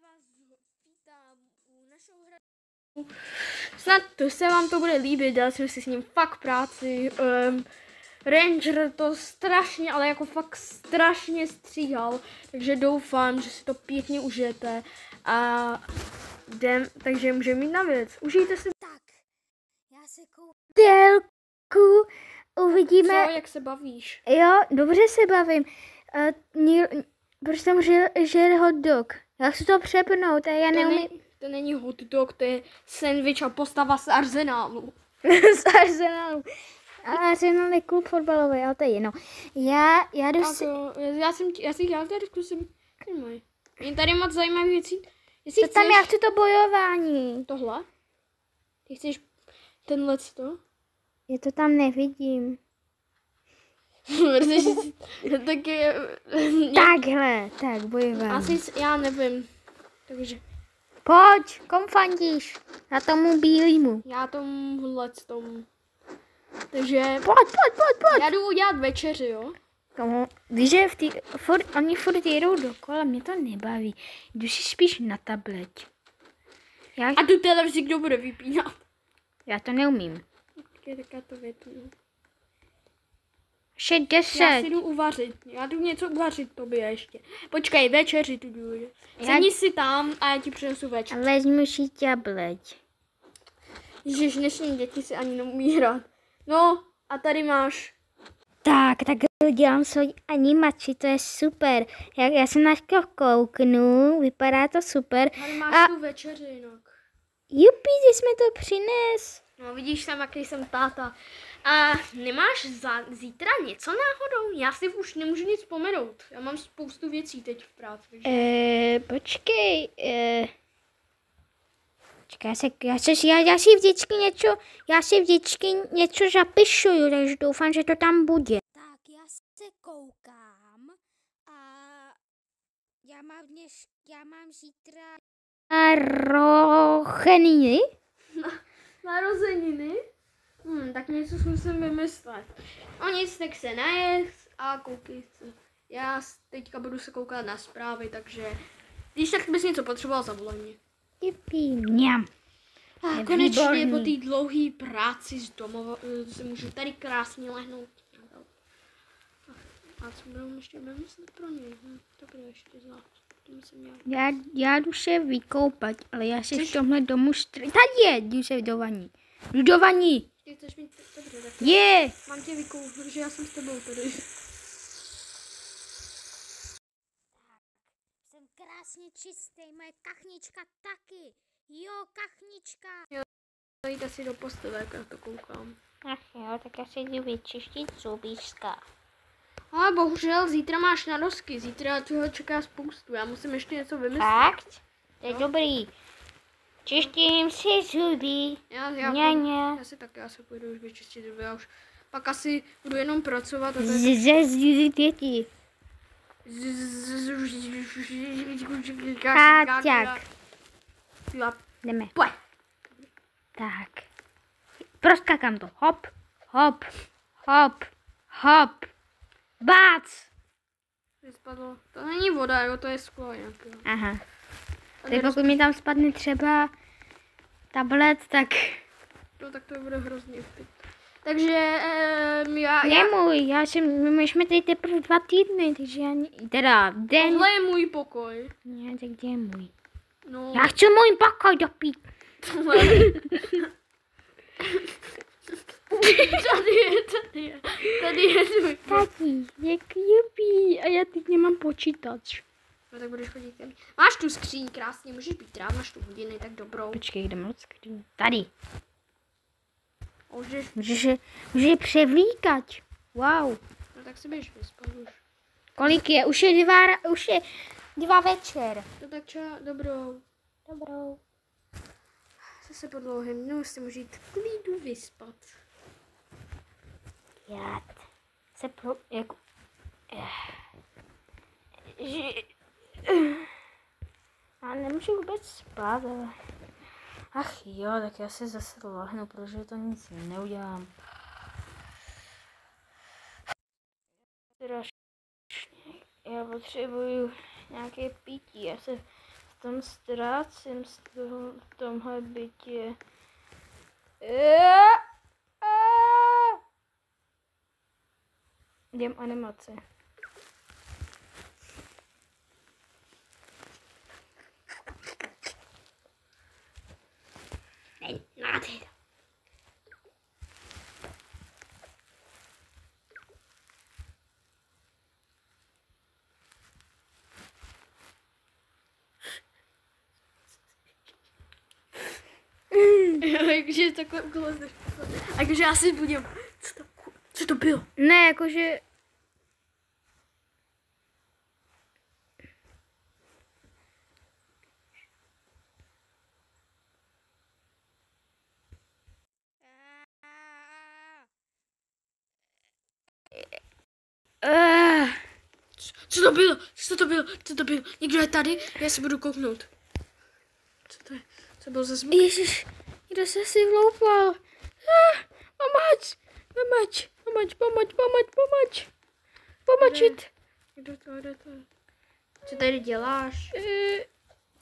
vás vítám u našeho hradu. Snad to se vám to bude líbit, dal jsem si s ním fakt práci. Ranger to strašně, ale jako fakt strašně stříhal, takže doufám, že si to pěkně užijete a takže můžeme mít na věc. Užijte si. Tak, já se délku uvidíme. Co, jak se bavíš? Jo, dobře se bavím. Proč jsem žil hot dog? Já chci to přepnout a já neumím. To není hot dog, to je sandwich a postava z Arsenálu. Z Arsenálu. A Arsenal je klub fotbalový, ale to je jedno. Já jdu si... Já tady zkusím. Jen tady moc zajímavé věci. Co tam, já chci to bojování. Tohle? Ty chceš tenhle to? Já to tam nevidím. Tak je... Takhle, tak bojování. Asi, já nevím. Takže... Pojď, kom fandíš? Já tomu bílýmu. Já tomuhle tomu. Takže... Pojď. Já jdu udělat večeři, jo? Komu? Víš, že oni furt jedou dokola, mě to nebaví. Jdu si spíš na tablet. A tu televizi kdo bude vypínat? Já to neumím. Tak já to vypnu. 10. Já si jdu uvařit. Já jdu něco uvařit tobě ještě. Počkej, večeři tu jdu. Sedni si tam a já ti přinesu večer. Vezmu si tablet. Ježiš, dnešní děti si ani neumí hrát. No, a tady máš. Tak dělám svoji animaci, to je super. Já se na to kouknu, vypadá to super. Tady máš tu večeři jinak. Jupi, že jsme to přines. No vidíš tam, jaký jsem táta. A nemáš zítra něco náhodou? Já si už nemůžu nic vzpomenout. Já mám spoustu věcí teď v práci. Takže... Počkej. Já si vždycky něco zapisuju, takže doufám, že to tam bude. Tak, já se koukám a já mám zítra narozeniny. Narozeniny? Tak něco musím vymyslet. No nic, tak se najet a koukej se. Já teďka budu se koukat na zprávy, takže když tak bys něco potřeboval, zavolej mě. Jupi, mňam. A konečně po té dlouhé práci z domova se můžu tady krásně lehnout. A co budeme ještě vymyslet pro něj? To bude ještě zvlášť. Já jdu se vykoupat, ale já se v tomhle domu tady jdu se do vaní. Jdu do vaní. Ty chceš mít dobře, tak mám tě vykoupat, protože já jsem s tebou tady. Jsem krásně čistý, moje kachnička taky. Jo, kachnička. Jo, jít asi do postele, jak já to koukám. Ach jo, tak já si jdu vyčistit zubíčka. Ale bohužel zítra máš na dosky, zítra toho čeká spoustu, já musím ještě něco vymyslet. Fakt? To je dobrý. Čistím si zuby. Já si půjdu už vyčistit zuby, já už pak asi budu jenom pracovat. Ze děti. Káťak. Jdeme. Pojď. Tak. Proskakám to. Hop, hop, hop, hop. Bác. Spadlo. To není voda, jo, to je sklo nějaký. Aha. Tak pokud mi tam spadne třeba tablet, tak... No tak to bude hrozně vpět. Takže my jsme tady teprve 2 týdny, takže teda den... Tohle je můj pokoj. Ne, tak kde je můj? No. Já chci můj pokoj dopít. Tady je tvůj. Tati, jak jupi, a já teď nemám počítač. No tak budeš chodit tam. Máš tu skříň krásně, můžeš být rád, máš tu hodiny, tak dobrou. Počkej, kde mám skříň? Tady. Můžeš je převlíkat. Wow. No tak si běž vyspat už. Kolik je? Už je 2 večer. No tak dobrou. Zase po dlouhém dnu si můžu jít v klidu vyspat. Já se jako... Já nemůžu vůbec spát, ale... Ach jo, tak já se zase lehnu, protože to nic neudělám. Já potřebuju nějaké pití, já se tam ztrácím v tomhle bytě. Jdem animace. Nádhera. Jakože takhle uklouzne. A jakože já si budím. Co to bylo? Ne, jakože... Co to bylo? Co to bylo? Co to bylo? Někdo je tady? Já se budu kouknout. Co to je? Co bylo za zvuk? Ježiš, někdo se asi vloupal. Pomočit. Kdo to? Co tady děláš?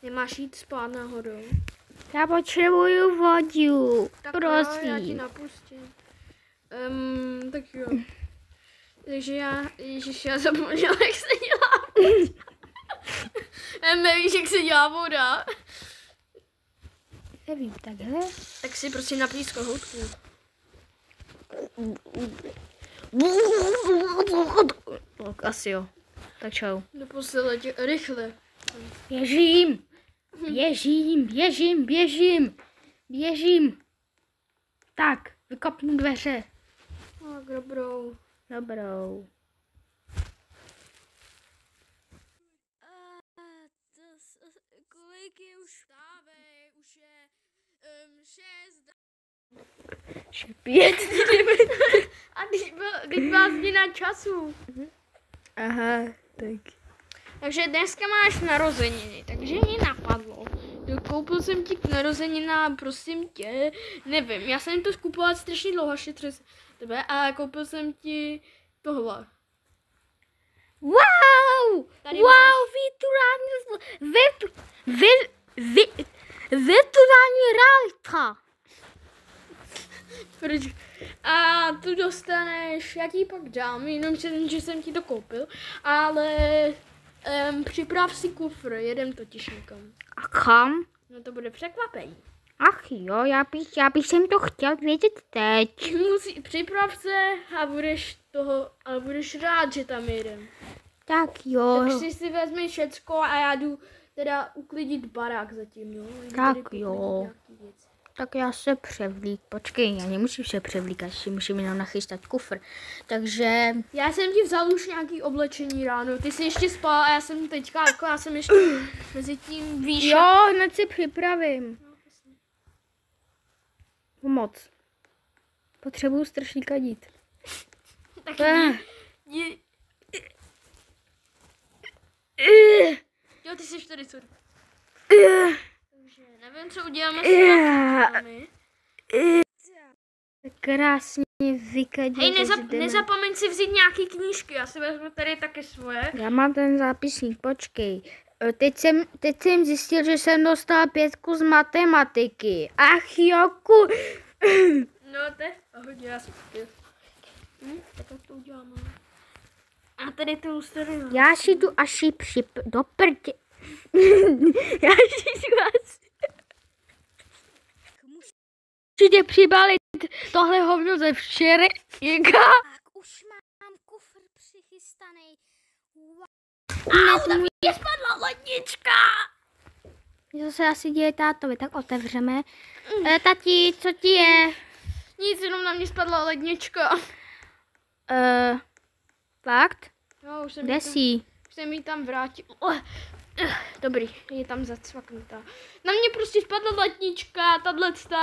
Nemáš jít spát nahoru? Já potřebuju vodu, Tak já ti prosím. napustím. Tak jo. Takže já zapomněla, jak se dělá voda. Nevíš, jak se dělá voda. Nevím, takhle. Tak si prostě napij z kohoutku. Tak asi jo. Tak čau. Do postele tě rychle. Běžím. Tak, vykopnu dveře. Tak dobrou. Dobrou. Kolik je už? Vstávej, už je 6. 5. A teď byla změna času. Aha, tak. Takže dneska máš narozeniny, takže mě napadlo. Koupil jsem ti k narozeninám, prosím tě, nevím, já jsem to skupoval strašně dlouho, šetřil jsem tebe, a koupil jsem ti tohle. Wow! Tady Virtuální realita. A tu dostaneš, já ti pak dám, jenom že jsem ti to koupil, ale připrav si kufr, jedem totiž někam. A kam? No to bude překvapení. Ach jo, já bych sem to chtěl vědět teď. Připrav se a budeš rád, že tam jedem. Tak jo. Tak si vezmi všecko a já jdu teda uklidit barák zatím, jo? Jdu Tak tady uklidit jo. nějaký věci. Tak já se převlík. Počkej, já nemusím se převlíkat, ještě musím jenom nachystat kufr. Takže... Já jsem ti vzal už nějaký oblečení ráno, ty jsi ještě spal a já jsem teďka, jako já jsem ještě mezi tím výš. Jo, hned si připravím. Pomoc. Potřebuju strašlíka dít. Tak jo, ty jsi tady, sorry. Takže nevím, co uděláme s námi. Krásně vykadí. Hej, nezapomeň si vzít nějaký knížky, já si vezmu tady taky svoje. Já mám ten zápisník, počkej. Teď jsem zjistil, že jsem dostala 5 z matematiky. Ach joku. No, to je hodně, já jsem tak to uděláme. A tady tu starou. Já si jdu až do prdě. Já si jdu asi. Musíte přibalit tohle hovno ze včera. Tak už mám kufr přichystaný. Wow. Mě spadla lednička. Co se asi děje tátovi, tak otevřeme. Tati, co ti je? Nic, jenom na mě spadla lednička. Fakt? Jo, už Kde jsi? jsem jí tam vrátil. Dobrý, je tam zacvaknutá. Na mě prostě spadla lednička, tato,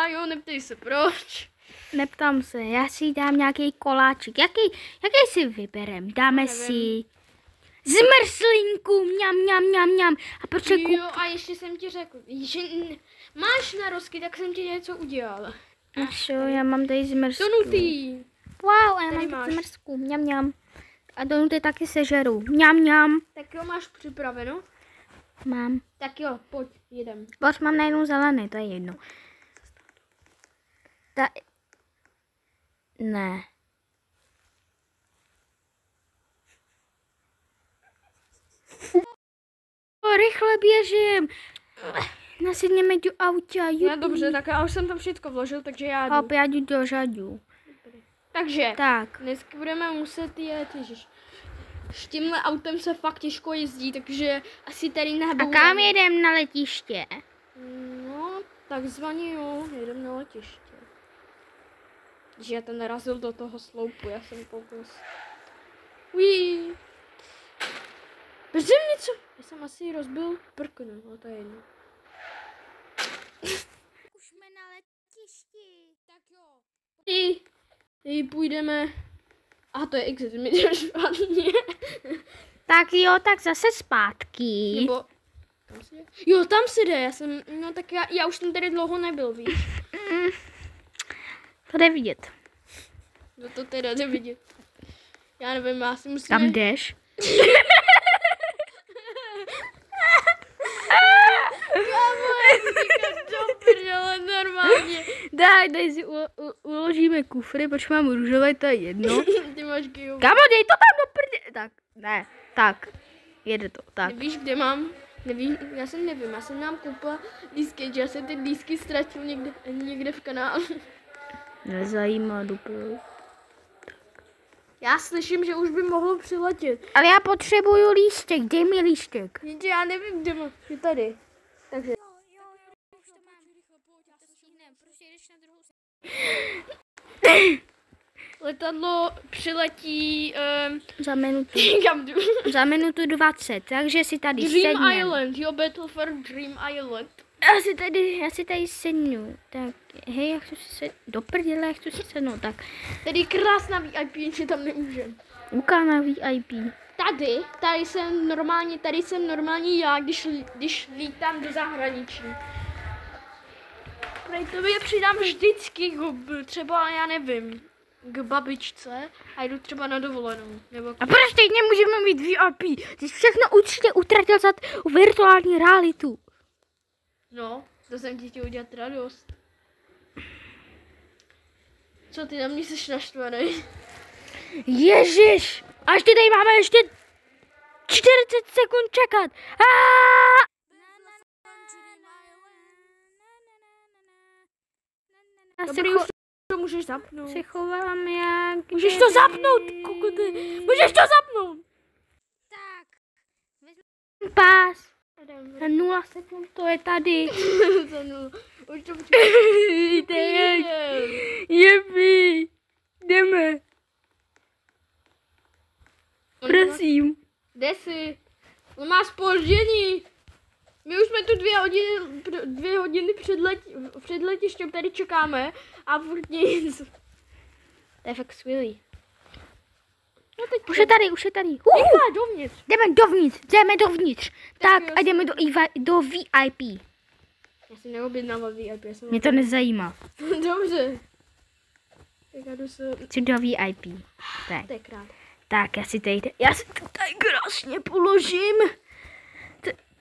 jo, neptej se proč. Neptám se, já si dám nějaký koláček. Jaký si vyberem? Dáme si zmrzlinku, mňam. A protože Jo, a ještě jsem ti řekl, že máš narozky, tak jsem ti něco udělal. jo, já mám tady zmrzku. Donutý. Wow, a já Tady mám máš. tady zmrzku, mňam. A donuty taky sežeru, mňam. Tak jo, máš připraveno? Mám. Tak jo, pojď, jedem. Bož mám najednou zelený, to je jedno. Ne. Rychle běžím. Nasedněme do auta. No dobře, tak já už jsem tam všechno vložil, takže já jdu. Hop, já jdu do řadu. Takže, Tak. dneska budeme muset jet, ježiš. S tímhle autem se fakt těžko jezdí, takže asi tady A nebudeme. kam jedem na letiště? No, takzvaně jo, jedem na letiště. Že já to narazil do toho sloupu, já jsem pokus. Ují. Brzy něco. Já jsem asi rozbil prknu, ale to je jedno. Už jsme na letišti. Tak jo. I půjdeme. A to je exit, mi to špatně. Tak jo, tak zase zpátky. Nebo, kam se jde? Jo, tam se jde, no tak já už jsem tady dlouho nebyl, víš. To jde vidět. No to teda jde vidět. Já nevím, já si musím... Kam jdeš? Normálně. Dej si uložíme kufry, proč mám růžové, to je jedno. Ty máš kýho. Kamo, dej to tam do prdě. Tak, ne, tak. Jede to, tak. Nevíš, kde mám? Nevím, já jsem nám koupila lístky, že já jsem ty lístky ztratil někde v kanálu. Nezajímá dupu. Já slyším, že už by mohlo přiletět. Ale já potřebuju lístek, dej mi lístek. Jenže já nevím, kde mám. Je tady. Takže. Letadlo přiletí Za minutu. kam jdu? Za minutu 20, takže si tady Dream sednem. Island, jo, Battle for Dream Island. Já si tady sednu. Tak, hej, já chci si sednout. Do prdele, já chci si sednout. Tak, Tady krásná VIP, jenže tam nemůžem. uká na VIP. Tady jsem normálně já, když lítám do zahraničí. Prej to je přidám vždycky třeba, já nevím, k babičce a jdu třeba na dovolenou. Nebo A proč teď nemůžeme mít VIP? Ty jsi všechno určitě utratil za virtuální realitu. no, to jsem ti chtěl udělat radost. Co ty na mě jsi naštvaný? Ježiš! Až ty tady máme ještě 40 sekund čekat. Dobrý, už to můžeš zapnout. Se chovám jak... Můžeš to zapnout, kukuty. Můžeš to zapnout. Tak. Vezmu pás. Na 0 sekund to je tady. Už to Jebi. Jdeme. Prosím. Jde si. On má zpoždění. My už jsme tu 2 hodiny před letištěm tady čekáme a furt nic. To je fakt skvělý. No teď Už je tady. Rychle dovnitř. Jdeme dovnitř. Tak jo, a jdeme do VIP. Já si neobjednával VIP. Mě to nezajímá. Dobře. Tak já jdu se... Chci do VIP. Tak. To je krát. Tak, já si to tady krásně položím.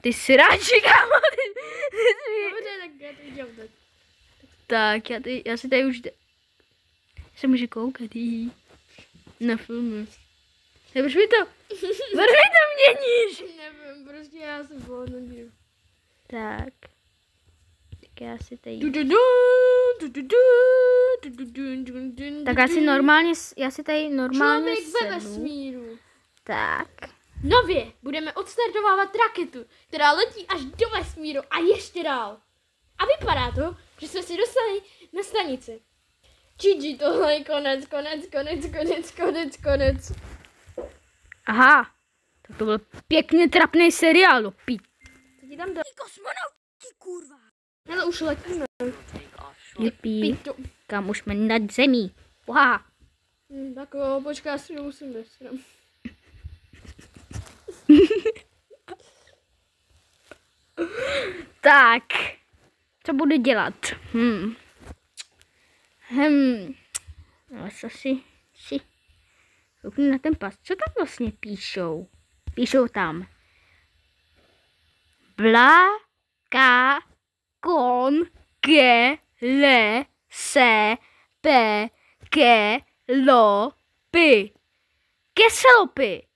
Ty sráči, kámo. Dobře, tak já to udělám tak. Tak, já si tady už... Se může koukat na filmy. Proč mi to měníš? Nevím, prostě já jsem pohodlný. Tak já si tady... Tak já si tady normálně Člověk ve sednu. vesmíru. Tak. Nově budeme odstartovávat raketu, která letí až do vesmíru a ještě dál. A vypadá to, že jsme si dostali na stanici. GG, tohle je konec. Aha. Tak to byl pěkně trapný seriál, no pít. Co ti tam dá? Kosmonauti, kurva. Hele, už letíme. Jipí. Pito. Kam už jsme nad zemí. Wow. Tak jo, počkej, já si to musím dostat. Tak. Co budu dělat? Ale co si. Koukni na ten pas. Co tam vlastně píšou? Píšou tam. Bla, ka, kon, ke, le, se, pe, ke, lo, pi. Keselopy.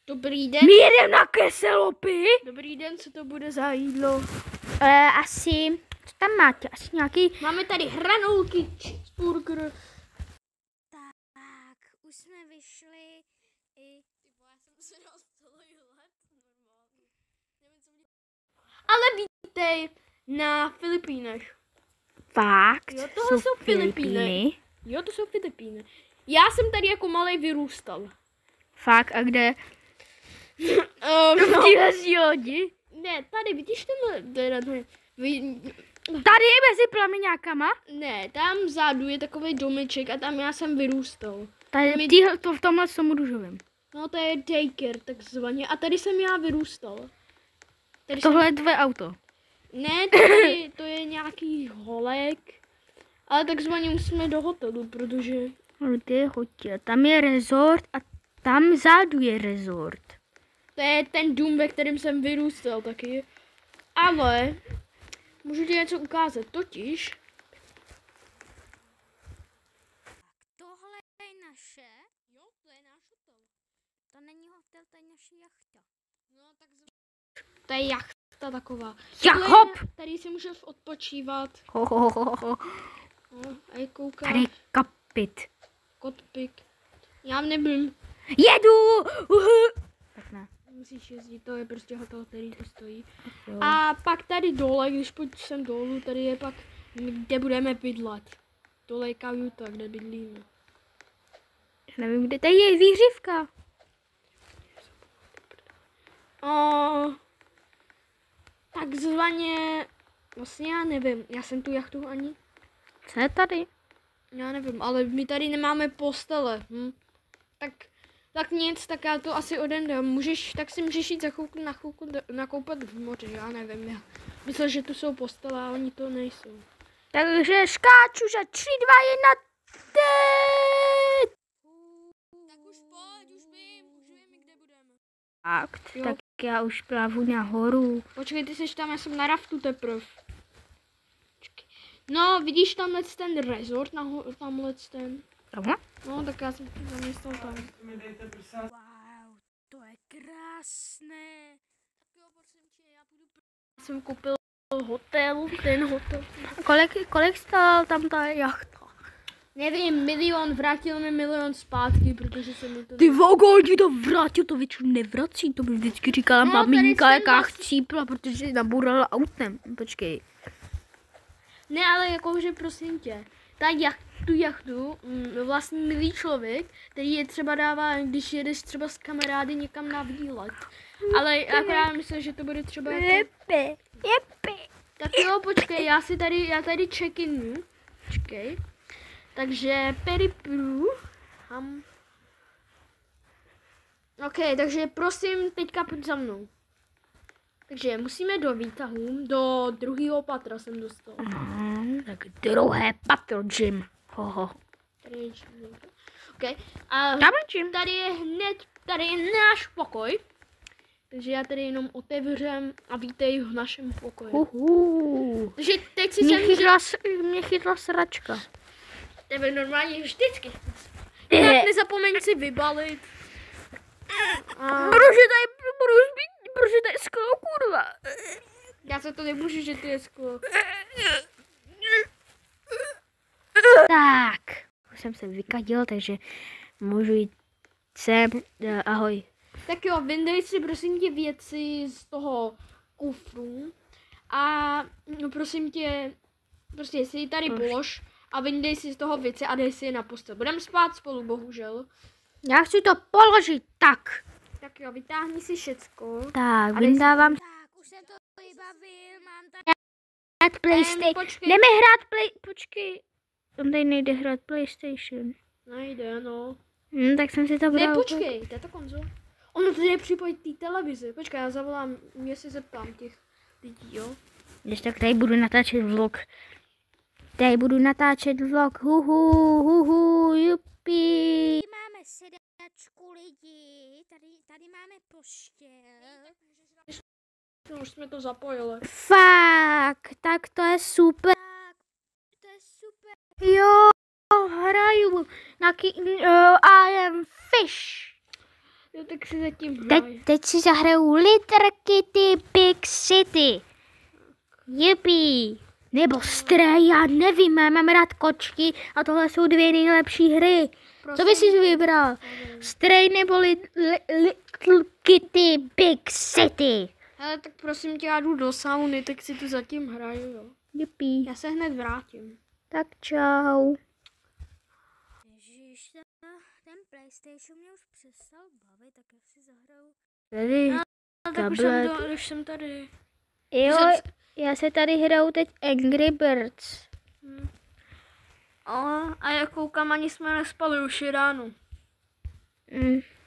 Dobrý den. My jedeme na keselopy? Dobrý den, co to bude za jídlo? Asi, co tam máte? Asi nějaký... Máme tady hranolky, cheeseburger. Tak, už jsme vyšli i... Ale vítej na Filipínech. Fakt? Jo, tohle jsou Filipíny. Jo, to jsou Filipíny. Já jsem tady jako malej vyrůstal. Fakt, a kde? No. V lodi? Ne, tady, vidíš tenhle, Tady je mezi plameňákama? ne, tam vzadu je takový domeček a tam já jsem vyrůstal. Tady v tomhle tomu růžovém. No to je daycare takzvaně a tady jsem já vyrůstal. Tady Tohle je tvoje auto. Ne, to je nějaký holek, ale takzvaně musíme do hotelu, protože... Kde je hotel? Tam je resort a tam vzadu je resort. To je ten dům, ve kterém jsem vyrůstal taky. Ale můžu ti něco ukázat, totiž... Tohle je naše? Jo, to je náš hotel. To není hotel, to je naše jachta. No, tak to je jachta taková. Jak hop! Tady si můžeš odpočívat. Ho, ho, ho, ho. No, a je koukáš. Tady je kapit. Kotpik. Já nevím. Jedu! Tak ne. Musíš jezdit, to je prostě hotel, který to stojí. Jo. A pak tady dole, když půjdu sem dolů, tady je pak, kde budeme bydlet. Dole je kajuta, kde bydlíme. Nevím, kde tady je výřivka. Takzvaně, vlastně já nevím, já jsem tu jachtu ani, Co je tady? já nevím, ale my tady nemáme postele. Tak nic, tak já to asi odendám. Tak si můžeš jít za chvilku nakoupat v moři, já nevím. Já myslel, že tu jsou postele a oni to nejsou. Takže skáču za 3, 2, 1, teď! Tak už pojď, už vím, kde budeme. Fakt, Jo. tak já už plavu nahoru. Počkej, ty jsi tam, já jsem na raftu teprv. Počkej. No, vidíš tamhle ten resort, tamhle ten. Tohle? No, tak já jsem zaměstnal tam. Wow, to je krásné. Tak jo, prosím tě, já půjdu. Já jsem koupil ten hotel. Kolik stál tam ta jachta? Nevím, 1 000 000, vrátil mi 1 000 000 zpátky, protože jsem mi to... Ty vogo, ti to vrátil, to většinou nevrací, to by vždycky říkala No, maminka, tady jaká jsem chcípla, protože ji nabourala autem. Počkej. Ne, ale jakože prosím tě, tu jachtu vlastně milý člověk, který je třeba dává, když jedeš třeba s kamarády někam na výlet. Ale akorát myslím, že to bude třeba jako... Jepe. Tak jo, počkej, já tady check-inu. Počkej. Takže peripru. OK, takže prosím, teďka pojď za mnou. Takže musíme do výtahu, do 2. patra jsem dostal. Tak druhé patro, Jim. Hoho. Tady je Jim. OK, a Tam je Jim. tady je náš pokoj. Takže já tady jenom otevřem a vítej v našem pokoji. Takže teď si Mě chytla sračka. Tebe normálně vždycky. Tak nezapomeň si vybalit. Protože tady sklo, kurva. Já se to nemůžu, že ty je sklo. Tak, už jsem se vykadil, takže můžu jít sem. Ahoj. Tak jo, vyndej si prosím tě věci z toho kufru. A no, prosím tě, prostě si ji tady polož a vyndej si z toho věci a dej si je na postel. Budeme spát spolu, bohužel. Já chci to položit tak. Tak jo, vytáhni si všecko. Tak, vyndávám. Tak, už jsem to vybavil, mám tady hrát PlayStation. Počkej. Jdeme hrát počkej. On tady nejde hrát PlayStation. Nejde, no. Tak jsem si to bral. Ne, počkej, to je to konzol. Ono tady je připojit té televizi. Počkej, já zavolám, mě si zeptám těch lidí, jo. Když tak tady budu natáčet vlog. Huhu, jupi. Tady máme sedačku lidi, tady máme postel. No, už jsme to zapojili. Fakt, tak to je super. To je super. Jo, hraju. I am fish. Jo, tak si zatím hraj. Teď si zahraju Little Kitty Big City. Yippee. Nebo Stray, já nevím, já mám rád kočky a tohle jsou dvě nejlepší hry. Co bys si vybral? Stray nebo Little Kitty Big City? Ale tak prosím tě, já jdu do sauny, tak si tu zatím hraju, jo. Yippee. Já se hned vrátím. Tak čau. Ježiš, ten PlayStation mě už přestal bavit, tak já si zahraju. Tady, Tak už jsem tady. Jo, já se tady hraju teď Angry Birds. A jak koukám, ani jsme nespali, už je ráno.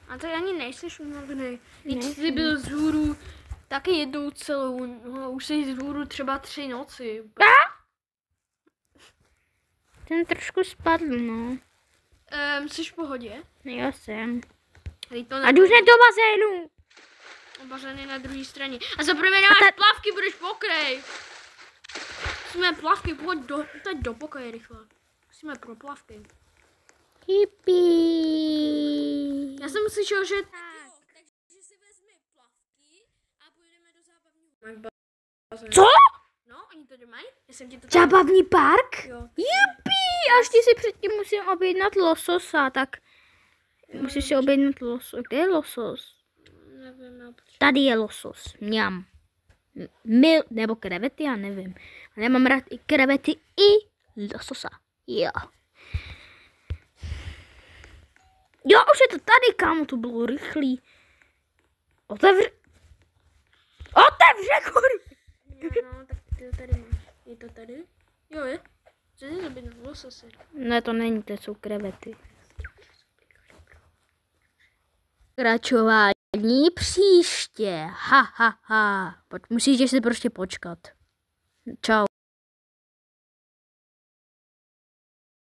A to ani nejseš unavený. Když jsi byl vzhůru taky jednou celou, no, už jsi vzhůru třeba 3 noci. Ten trošku spadl, no. Jsi v pohodě? Jo, jsem. To A jdu hned do bazénu. Bazén je na druhé straně. A zaprvé nemáš plavky, budeš pokrej. Musíme plavky, pojď teď do pokoje rychle. Musíme pro plavky. Yippee. Já jsem slyšel, že... Takže si vezmi plavky a půjdeme do zábavního bazénu. Co? No, oni to mají. Já jsem ti to... Zábavní park? Jo. Yippee. Až ti si předtím musím objednat lososa, tak... Musíš si objednat losos. Kde je losos? Nevím, já Tady je losos. Mňam. Nebo krevety, já nevím. Ale já mám rád i krevety, i lososa. Jo. Jo, už je to tady, kámo, to bylo rychlý. Otevře, kurva. no, tak ty to tady máš. Je to tady? Jo, je. Co jsi zabít na lososy? Ne, to není, to jsou krevety. Pokračování příště. Ha. Musíte si prostě počkat. Čau.